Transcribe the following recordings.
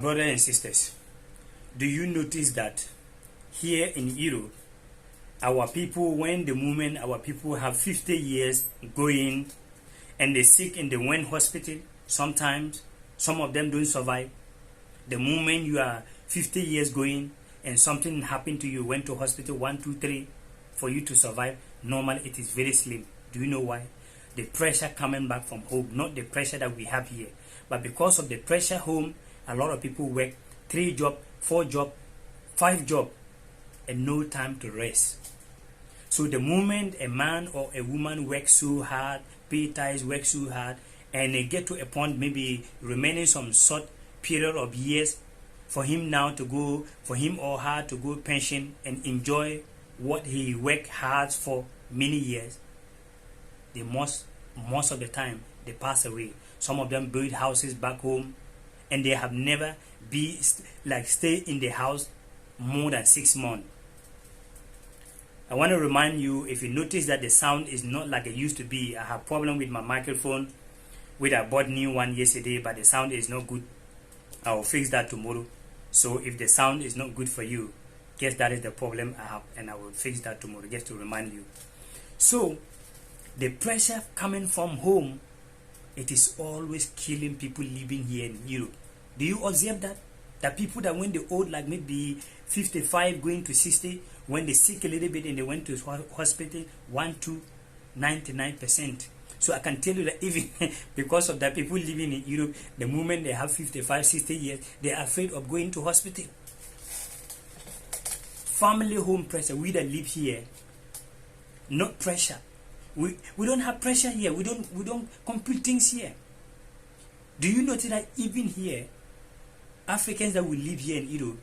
Brothers and sisters, do you notice that here in Europe, our people, when the moment our people have 50 years going and they sick and they went hospital, sometimes some of them don't survive. The moment you are 50 years going and something happened to you, went to hospital 1, 2, 3 for you to survive, normally it is very slim. Do you know why? The pressure coming back from home, not the pressure that we have here, but because of the pressure home, a lot of people work 3 jobs, 4 jobs, 5 jobs, and no time to rest. So the moment a man or a woman works so hard, pay tithes, work so hard, and they get to a point, maybe remaining some short period of years, for him now to go, for him or her to go pension and enjoy what he worked hard for many years, they most of the time they pass away. Some of them build houses back home, and they have never stay in the house more than 6 months. I want to remind you, if you notice that the sound is not like it used to be, I have problem with my microphone, which I bought new one yesterday, but the sound is not good. I will fix that tomorrow. So if the sound is not good for you, guess that is the problem I have, and I will fix that tomorrow, just to remind you. So the pressure coming from home, it is always killing people living here in Europe. Do you observe that? That people that when they old, like maybe 55 going to 60, when they sick a little bit and they went to hospital, 1 to 99%. So I can tell you that even because of that, people living in Europe, the moment they have 55, 60 years, they are afraid of going to hospital. Family home pressure, we that live here, not pressure. We don't have pressure here. We don't compute things here. Do you notice that even here, Africans that will live here in Europe,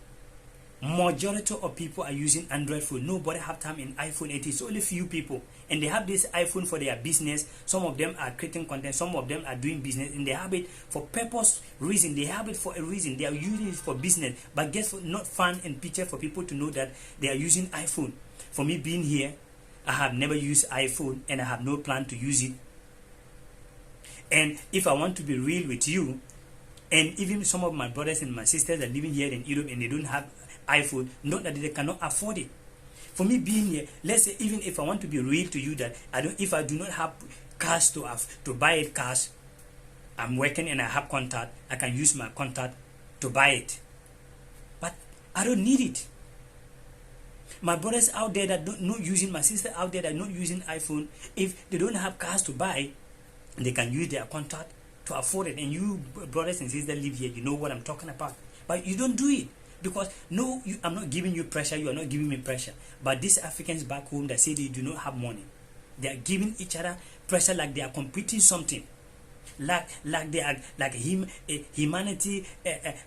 majority of people are using Android phone. Nobody have time in iPhone. It is only few people, and they have this iPhone for their business. Some of them are creating content. Some of them are doing business, and they have it for purpose reason. They have it for a reason. They are using it for business, but guess what? Not fun and picture for people to know that they are using iPhone. For me being here, I have never used iPhone, and I have no plan to use it. And if I want to be real with you, and even some of my brothers and my sisters are living here in Europe and they don't have iPhone, not that they cannot afford it. For me being here, let's say even if I want to be real to you, that if I do not have cash to buy it cash, I'm working and I have contact, I can use my contact to buy it. But I don't need it. My brothers out there that not using, my sister out there that not using iPhone, if they don't have cash to buy, they can use their contact to afford it. And you brothers and sisters live here, you know what I'm talking about. But you don't do it because I'm not giving you pressure. You are not giving me pressure. But these Africans back home that say they do not have money, they are giving each other pressure like they are competing something, like they are like humanity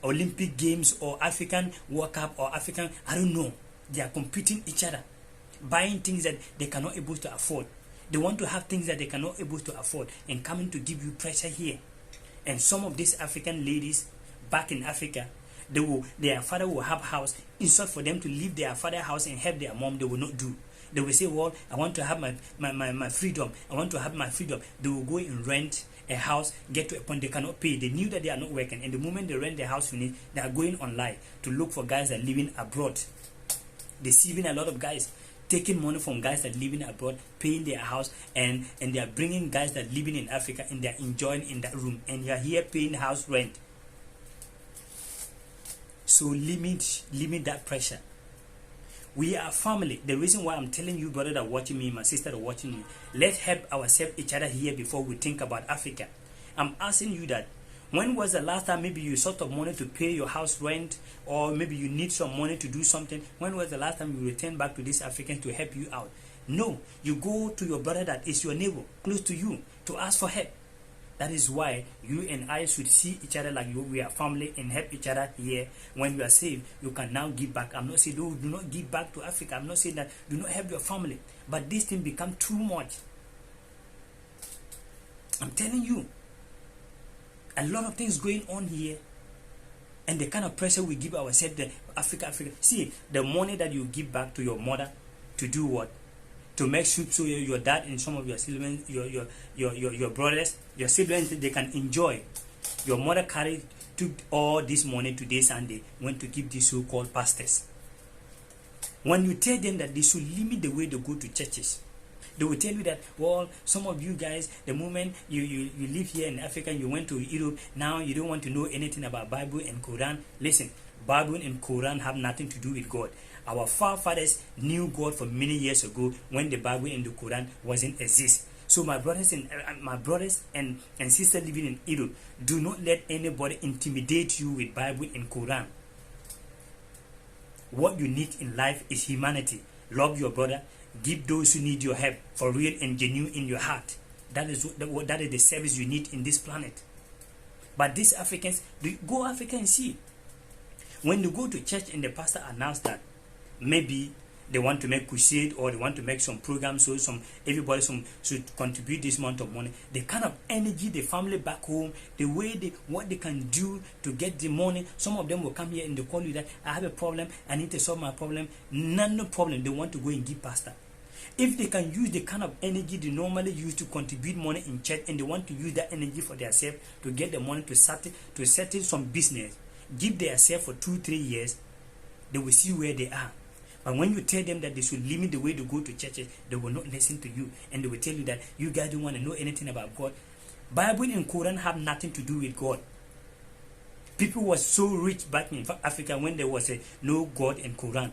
Olympic Games or African World Cup or African, I don't know. They are competing each other, buying things that they cannot able to afford. They want to have things that they cannot able to afford and coming to give you pressure here. And some of these African ladies back in Africa, their father will have house. Instead for them to leave their father's house and help their mom, they will not do. They will say, well, I want to have my freedom. I want to have my freedom. They will go and rent a house, get to a point they cannot pay. They knew that they are not working. And the moment they rent the house finish, they are going online to look for guys that are living abroad. Deceiving a lot of guys, taking money from guys that are living abroad, paying their house, and they are bringing guys that are living in Africa and they are enjoying in that room, and you are here paying house rent. So limit that pressure. We are family. The reason why I'm telling you, brother that are watching me, my sister that are watching me, let's help ourselves each other here before we think about Africa. I'm asking you that. When was the last time maybe you sort of money to pay your house rent, or maybe you need some money to do something? When was the last time you returned back to these Africans to help you out? No, you go to your brother that is your neighbor, close to you, to ask for help. That is why you and I should see each other like we are family and help each other here. When you are saved, you can now give back. I'm not saying do not give back to Africa. I'm not saying that do not help your family. But this thing become too much. I'm telling you. A lot of things going on here, and the kind of pressure we give ourselves, the Africa. See, the money that you give back to your mother to do what? To make soup so your dad and some of your siblings, your brothers, your siblings, they can enjoy. Your mother carried took all this money today Sunday, went to give these so-called pastors. When you tell them that they should limit the way they go to churches, they will tell you that, well, some of you guys, the moment you live here in Africa, you went to Europe, now you don't want to know anything about Bible and Quran. Listen, Bible and Quran have nothing to do with God. Our forefathers knew God for many years ago when the Bible and the Quran wasn't exist. So my brothers and sisters living in Europe, do not let anybody intimidate you with Bible and Quran. What you need in life is humanity. Love your brother. Give those who need your help for real and genuine in your heart. That is the service you need in this planet. But these Africans, go Africa and see. When you go to church and the pastor announced that maybe they want to make crusade or they want to make some programs so everybody should contribute this amount of money, the kind of energy the family back home, the way what they can do to get the money, some of them will come here and they call you that I have a problem, I need to solve my problem. No problem, they want to go and give pastor. If they can use the kind of energy they normally use to contribute money in church and they want to use that energy for themselves to get the money to settle some business, give themselves for 2-3 years, they will see where they are. But when you tell them that they should limit the way to go to churches, they will not listen to you. And they will tell you that you guys don't want to know anything about God. Bible and Quran have nothing to do with God. People were so rich back in Africa when there was no God and Quran.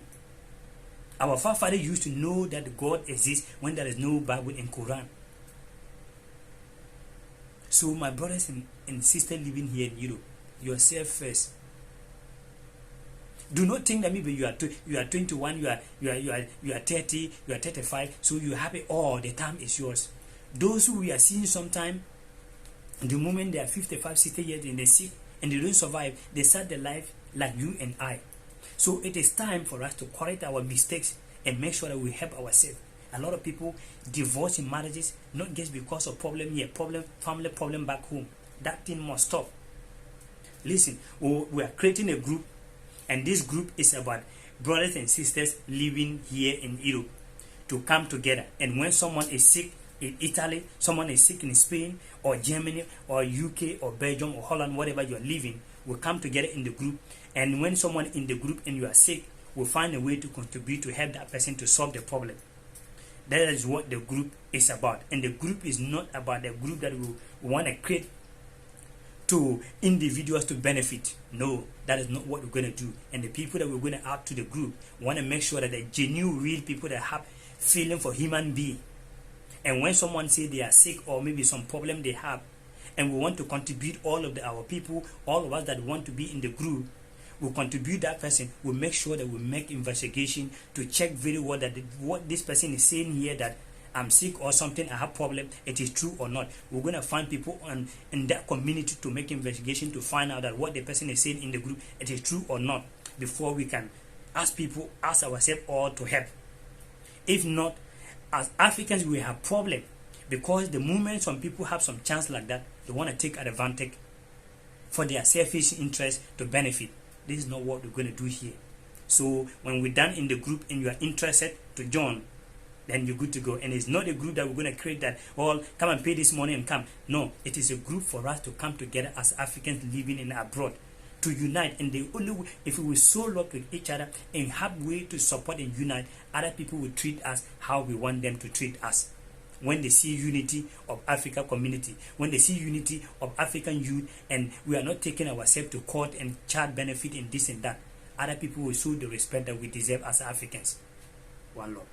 Our forefathers used to know that God exists when there is no Bible and Quran. So my brothers and sisters living here in Europe, yourself first. Do not think that maybe you are 21, you are 30, you are 35, so you are happy all the time is yours. Those who we are seeing sometime, the moment they are 55, 60 years and they sick and they don't survive, they start their life like you and I. So it is time for us to correct our mistakes and make sure that we help ourselves. A lot of people divorce in marriages not just because of family problem back home. That thing must stop. Listen, we are creating a group. And this group is about brothers and sisters living here in Europe to come together. And when someone is sick in Italy, someone is sick in Spain or Germany or UK or Belgium or Holland, whatever you are living, we'll come together in the group. And when someone in the group and you are sick, we'll find a way to contribute to help that person to solve the problem. That is what the group is about. And the group is not about the group that we want to create to individuals to benefit. No, that is not what we're going to do. And the people that we're going to add to the group want to make sure that they're genuine, real people that have feeling for human being. And when someone says they are sick or maybe some problem they have, and we want to contribute all of our people, all of us that want to be in the group, we'll contribute that person. We'll make sure that we make investigation to check very well that what this person is saying here, that I'm sick or something, I have problem, it is true or not. We're going to find people in that community to make investigation to find out that what the person is saying in the group, it is true or not, before we can ask ourselves all to help. If not, as Africans, we have problem, because the moment some people have some chance like that, they want to take advantage for their selfish interest to benefit. This is not what we're going to do here. So when we're done in the group and you are interested to join, then you're good to go. And it's not a group that we're going to create that, well, come and pay this money and come. No, it is a group for us to come together as Africans living in abroad, to unite. And the only way, if we will so love with each other and have way to support and unite, other people will treat us how we want them to treat us. When they see unity of Africa community, when they see unity of African youth, and we are not taking ourselves to court and child benefit and this and that, other people will show the respect that we deserve as Africans. One love.